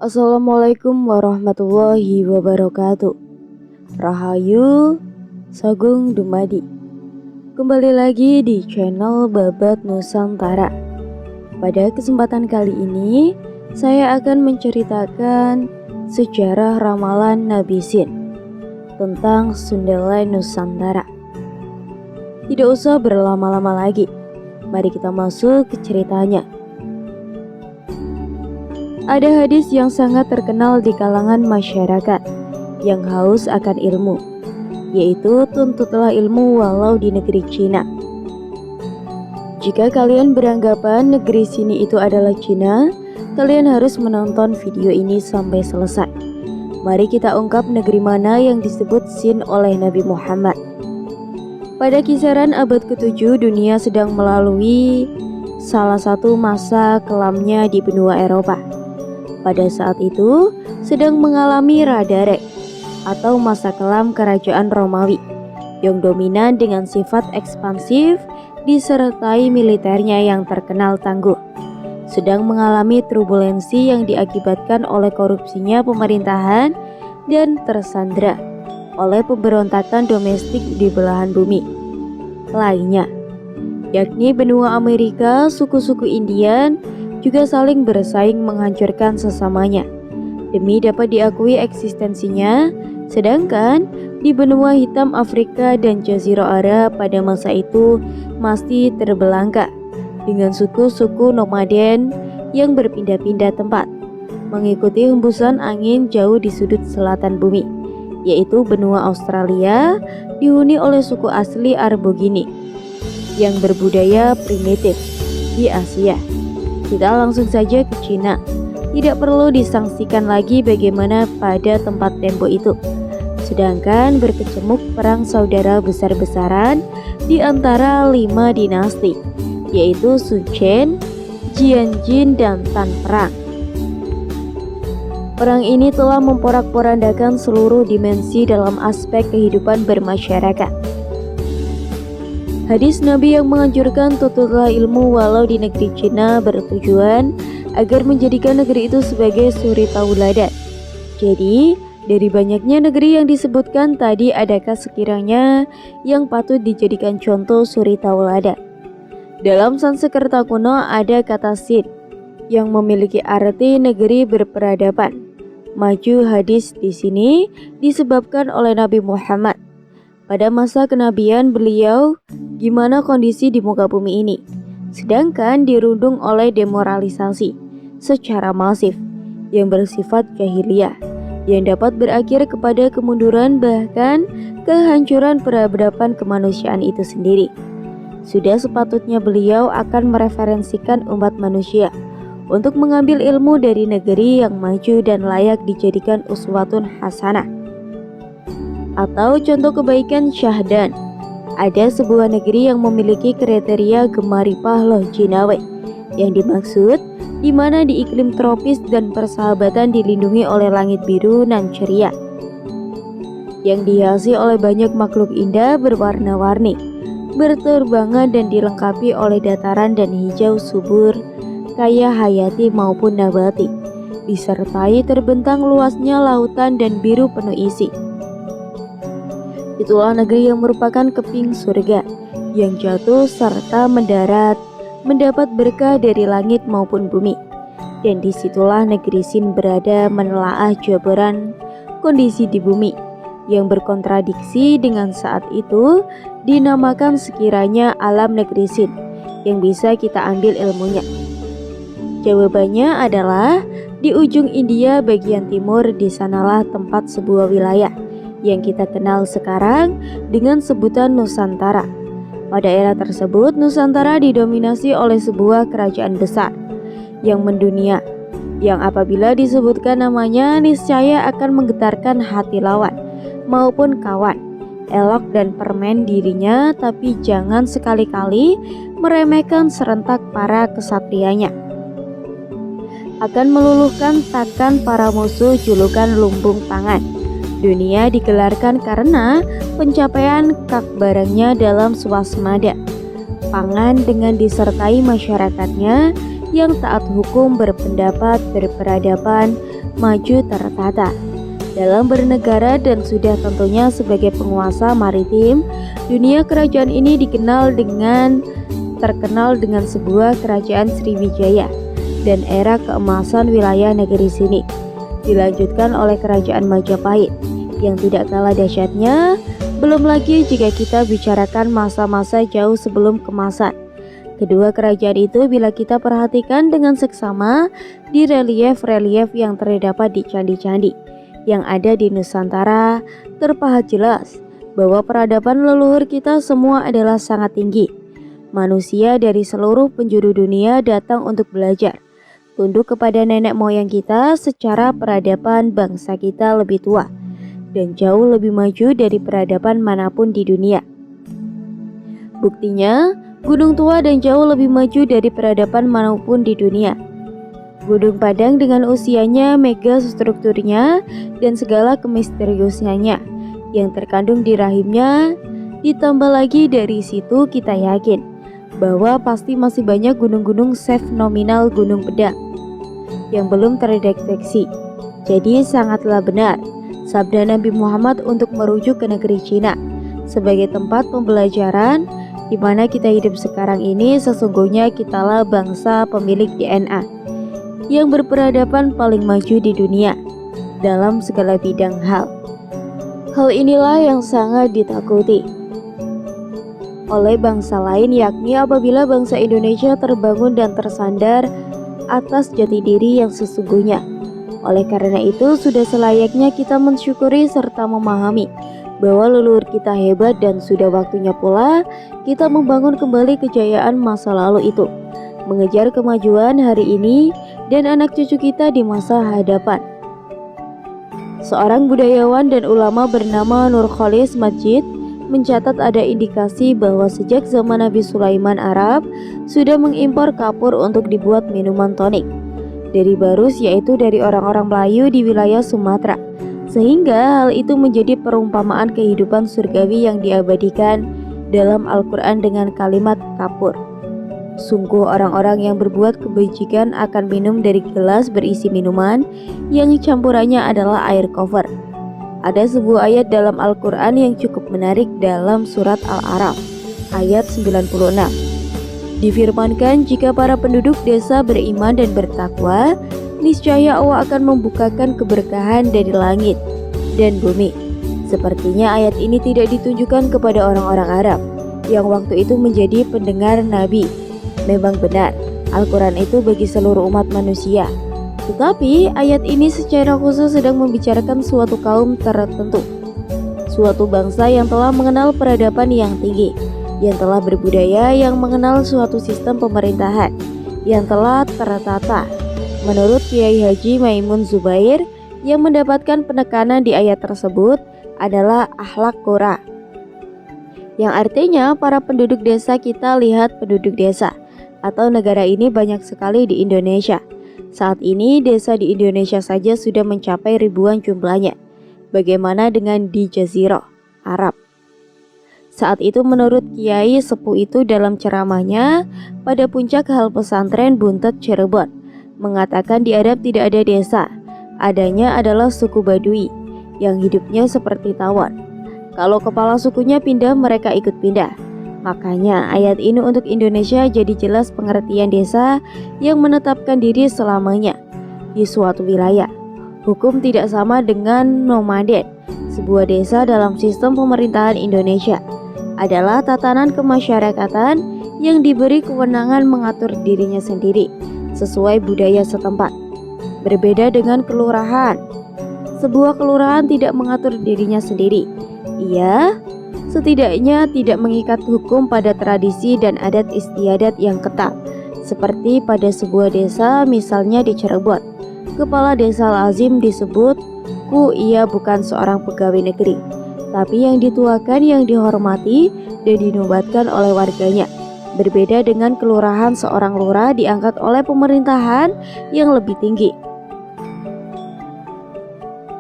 Assalamualaikum warahmatullahi wabarakatuh. Rahayu, Sagung Dumadi. Kembali lagi di channel Babat Nusantara. Pada kesempatan kali ini, saya akan menceritakan sejarah ramalan Nabi Sin tentang Sundelai Nusantara. Tidak usah berlama-lama lagi, mari kita masuk ke ceritanya. Ada hadis yang sangat terkenal di kalangan masyarakat yang haus akan ilmu, yaitu tuntutlah ilmu walau di negeri Cina. Jika kalian beranggapan negeri sini itu adalah Cina, kalian harus menonton video ini sampai selesai. Mari kita ungkap negeri mana yang disebut Sin oleh Nabi Muhammad. Pada kisaran abad ke-7, dunia sedang melalui salah satu masa kelamnya di benua Eropa. Pada saat itu sedang mengalami Radarek atau masa kelam kerajaan Romawi yang dominan dengan sifat ekspansif disertai militernya yang terkenal tangguh. Sedang mengalami turbulensi yang diakibatkan oleh korupsinya pemerintahan dan tersandra oleh pemberontakan domestik di belahan bumi lainnya, yakni benua Amerika. Suku-suku Indian juga saling bersaing menghancurkan sesamanya demi dapat diakui eksistensinya, sedangkan di benua hitam Afrika dan Jazirah Arab pada masa itu masih terbelangkah dengan suku-suku nomaden yang berpindah-pindah tempat mengikuti hembusan angin jauh di sudut selatan bumi, yaitu benua Australia dihuni oleh suku asli Arbogini yang berbudaya primitif di Asia. Kita langsung saja ke Cina. Tidak perlu disangsikan lagi bagaimana pada tempat tempo itu sedangkan berkecamuk perang saudara besar-besaran di antara 5 dinasti, yaitu Sun Chen, Jianjin, dan Tan Perang. Perang ini telah memporak-porandakan seluruh dimensi dalam aspek kehidupan bermasyarakat. Hadis Nabi yang menganjurkan tuntutlah ilmu walau di negeri Cina bertujuan agar menjadikan negeri itu sebagai suri tauladan. Jadi, dari banyaknya negeri yang disebutkan tadi, adakah sekiranya yang patut dijadikan contoh suri tauladan? Dalam Sanskerta kuno ada kata Sin yang memiliki arti negeri berperadaban. Maju hadis di sini disebabkan oleh Nabi Muhammad. Pada masa kenabian beliau, gimana kondisi di muka bumi ini, sedangkan dirundung oleh demoralisasi secara masif yang bersifat jahiliyah yang dapat berakhir kepada kemunduran bahkan kehancuran peradaban kemanusiaan itu sendiri. Sudah sepatutnya beliau akan mereferensikan umat manusia untuk mengambil ilmu dari negeri yang maju dan layak dijadikan uswatun hasanah atau contoh kebaikan syahdan. Ada sebuah negeri yang memiliki kriteria gemaripah loh Jinawe, yang dimaksud di mana di iklim tropis dan persahabatan dilindungi oleh langit biru nan ceria yang dihiasi oleh banyak makhluk indah berwarna-warni, berterbangan dan dilengkapi oleh dataran dan hijau subur kaya hayati maupun nabati, disertai terbentang luasnya lautan dan biru penuh isi. Itulah negeri yang merupakan keping surga yang jatuh serta mendarat, mendapat berkah dari langit maupun bumi. Dan disitulah negeri Sin berada menelaah jabaran kondisi di bumi yang berkontradiksi dengan saat itu dinamakan sekiranya alam negeri Sin yang bisa kita ambil ilmunya. Jawabannya adalah di ujung India bagian timur. Di sanalah tempat sebuah wilayah yang kita kenal sekarang dengan sebutan Nusantara. Pada era tersebut, Nusantara didominasi oleh sebuah kerajaan besar yang mendunia, yang apabila disebutkan namanya niscaya akan menggetarkan hati lawan maupun kawan, elok dan permen dirinya, tapi jangan sekali-kali meremehkan serentak para kesatrianya. Akan meluluhkan takkan para musuh julukan lumbung pangan. Dunia digelarkan karena pencapaian kak barangnya dalam swasmada pangan dengan disertai masyarakatnya yang taat hukum, berpendapat, berperadaban, maju tertata dalam bernegara dan sudah tentunya sebagai penguasa maritim. Dunia kerajaan ini terkenal dengan sebuah kerajaan Sriwijaya dan era keemasan wilayah negeri sini, dilanjutkan oleh kerajaan Majapahit yang tidak kalah dahsyatnya. Belum lagi jika kita bicarakan masa-masa jauh sebelum kemasan. Kedua kerajaan itu bila kita perhatikan dengan seksama di relief-relief yang terdapat di candi-candi yang ada di Nusantara, terpahat jelas bahwa peradaban leluhur kita semua adalah sangat tinggi. Manusia dari seluruh penjuru dunia datang untuk belajar, tunduk kepada nenek moyang kita. Secara peradaban bangsa kita lebih tua dan jauh lebih maju dari peradaban manapun di dunia. Buktinya, gunung tua dan jauh lebih maju dari peradaban manapun di dunia. Gunung Padang dengan usianya, mega strukturnya, dan segala kemisteriusannya yang terkandung di rahimnya. Ditambah lagi dari situ kita yakin bahwa pasti masih banyak gunung-gunung subnominal gunung pedang yang belum terdeteksi. Jadi sangatlah benar sabda Nabi Muhammad untuk merujuk ke negeri Cina sebagai tempat pembelajaran di mana kita hidup sekarang ini. Sesungguhnya kitalah bangsa pemilik DNA yang berperadaban paling maju di dunia dalam segala bidang hal. Hal inilah yang sangat ditakuti oleh bangsa lain, yakni apabila bangsa Indonesia terbangun dan tersandar atas jati diri yang sesungguhnya. Oleh karena itu, sudah selayaknya kita mensyukuri serta memahami bahwa leluhur kita hebat dan sudah waktunya pula kita membangun kembali kejayaan masa lalu itu, mengejar kemajuan hari ini dan anak cucu kita di masa hadapan. Seorang budayawan dan ulama bernama Nurkholis Majid mencatat ada indikasi bahwa sejak zaman Nabi Sulaiman, Arab sudah mengimpor kapur untuk dibuat minuman tonik dari Barus, yaitu dari orang-orang Melayu di wilayah Sumatera, sehingga hal itu menjadi perumpamaan kehidupan surgawi yang diabadikan dalam Al-Quran dengan kalimat kapur. Sungguh orang-orang yang berbuat kebajikan akan minum dari gelas berisi minuman yang campurannya adalah air kover. Ada sebuah ayat dalam Al-Quran yang cukup menarik dalam surat Al-A'raf ayat 96. Difirmankan, jika para penduduk desa beriman dan bertakwa, niscaya Allah akan membukakan keberkahan dari langit dan bumi. Sepertinya ayat ini tidak ditunjukkan kepada orang-orang Arab yang waktu itu menjadi pendengar Nabi. Memang benar, Al-Quran itu bagi seluruh umat manusia. Tetapi ayat ini secara khusus sedang membicarakan suatu kaum tertentu, suatu bangsa yang telah mengenal peradaban yang tinggi, yang telah berbudaya, yang mengenal suatu sistem pemerintahan yang telah tertata. Menurut Kiai Haji Maimun Zubair, yang mendapatkan penekanan di ayat tersebut adalah akhlak Qura, yang artinya para penduduk desa. Kita lihat penduduk desa atau negara ini banyak sekali di Indonesia. Saat ini desa di Indonesia saja sudah mencapai ribuan jumlahnya. Bagaimana dengan di Jazirah Arab? Saat itu menurut Kiai Sepuh itu dalam ceramahnya pada puncak hal pesantren Buntet Cirebon, mengatakan di Arab tidak ada desa, adanya adalah suku Badui yang hidupnya seperti tawon. Kalau kepala sukunya pindah, mereka ikut pindah. Makanya ayat ini untuk Indonesia jadi jelas pengertian desa yang menetapkan diri selamanya di suatu wilayah. Hukum tidak sama dengan nomaden. Sebuah desa dalam sistem pemerintahan Indonesia adalah tatanan kemasyarakatan yang diberi kewenangan mengatur dirinya sendiri sesuai budaya setempat. Berbeda dengan kelurahan. Sebuah kelurahan tidak mengatur dirinya sendiri. Ia setidaknya tidak mengikat hukum pada tradisi dan adat istiadat yang ketat. Seperti pada sebuah desa, misalnya di Cirebon, kepala desa lazim disebut ia bukan seorang pegawai negeri, tapi yang dituakan, yang dihormati dan dinobatkan oleh warganya. Berbeda dengan kelurahan, seorang lurah diangkat oleh pemerintahan yang lebih tinggi.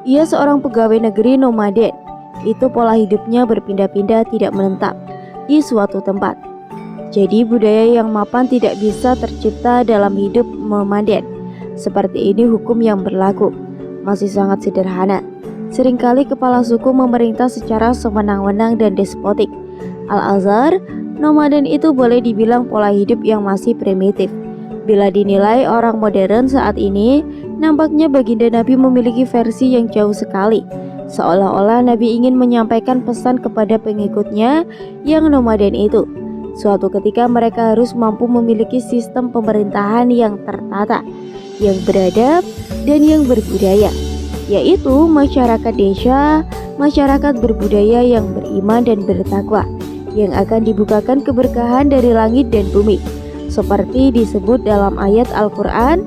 Ia seorang pegawai negeri nomaden. Itu pola hidupnya berpindah-pindah, tidak menetap di suatu tempat. Jadi budaya yang mapan tidak bisa tercipta dalam hidup nomaden. Seperti ini hukum yang berlaku. masih sangat sederhana. Seringkali kepala suku memerintah secara sewenang-wenang dan despotik. Al-Azhar, nomaden itu boleh dibilang pola hidup yang masih primitif. Bila dinilai orang modern saat ini, nampaknya baginda Nabi memiliki versi yang jauh sekali. Seolah-olah Nabi ingin menyampaikan pesan kepada pengikutnya yang nomaden itu. Suatu ketika mereka harus mampu memiliki sistem pemerintahan yang tertata, yang beradab, dan yang berbudaya, yaitu masyarakat desa, masyarakat berbudaya yang beriman dan bertakwa, yang akan dibukakan keberkahan dari langit dan bumi. Seperti disebut dalam ayat Al-Quran,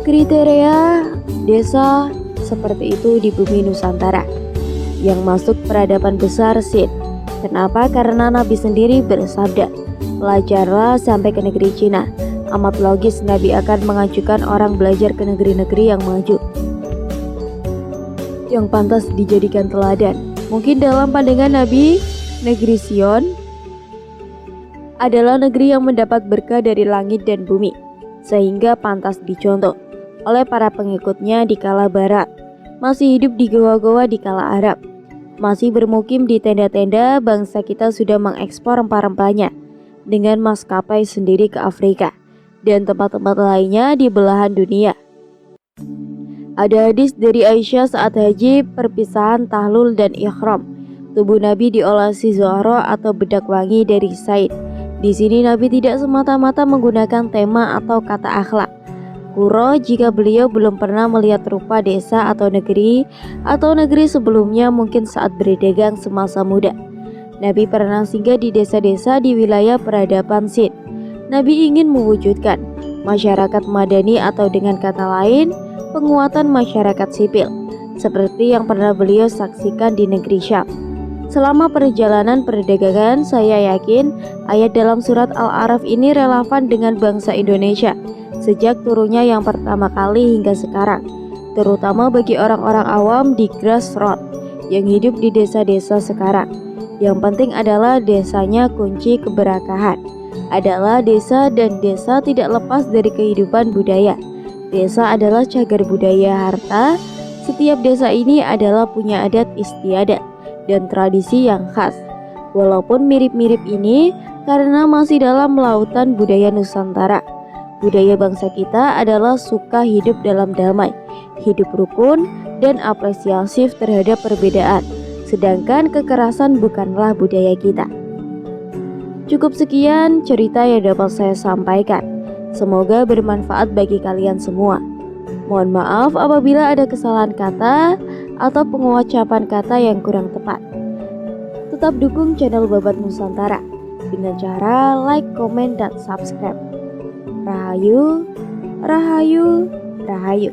kriteria desa seperti itu di bumi Nusantara, yang masuk peradaban besar Sin. Kenapa? Karena Nabi sendiri bersabda, belajarlah sampai ke negeri Cina. Amat logis Nabi akan mengajukan orang belajar ke negeri-negeri yang maju, yang pantas dijadikan teladan. Mungkin dalam pandangan Nabi, negeri Sion adalah negeri yang mendapat berkah dari langit dan bumi, sehingga pantas dicontoh oleh para pengikutnya di kala barat, masih hidup di goa-goa di kala Arab, masih bermukim di tenda-tenda. Bangsa kita sudah mengekspor rempah-rempahnya dengan maskapai sendiri ke Afrika dan tempat-tempat lainnya di belahan dunia. Ada hadis dari Aisyah saat haji, perpisahan tahlul dan ikhram. Tubuh Nabi diolesi Zuhra atau bedak wangi dari Said. Di sini Nabi tidak semata-mata menggunakan tema atau kata akhlak. Kuro jika beliau belum pernah melihat rupa desa atau negeri sebelumnya, mungkin saat berdagang semasa muda. Nabi pernah singgah di desa-desa di wilayah peradaban Sin. Nabi ingin mewujudkan masyarakat madani atau dengan kata lain, penguatan masyarakat sipil, seperti yang pernah beliau saksikan di negeri Syam. Selama perjalanan perdagangan, saya yakin ayat dalam surat Al-A'raf ini relevan dengan bangsa Indonesia sejak turunnya yang pertama kali hingga sekarang, terutama bagi orang-orang awam di grassroots yang hidup di desa-desa sekarang. Yang penting adalah desanya kunci keberkahan, adalah desa, dan desa tidak lepas dari kehidupan budaya. Desa adalah cagar budaya harta. Setiap desa ini adalah punya adat istiadat dan tradisi yang khas. Walaupun mirip-mirip ini karena masih dalam lautan budaya Nusantara. Budaya bangsa kita adalah suka hidup dalam damai, hidup rukun, dan apresiatif terhadap perbedaan. Sedangkan kekerasan bukanlah budaya kita. Cukup sekian cerita yang dapat saya sampaikan. Semoga bermanfaat bagi kalian semua. Mohon maaf apabila ada kesalahan kata atau pengucapan kata yang kurang tepat. Tetap dukung channel Babat Nusantara dengan cara like, komen, dan subscribe. Rahayu, rahayu, rahayu.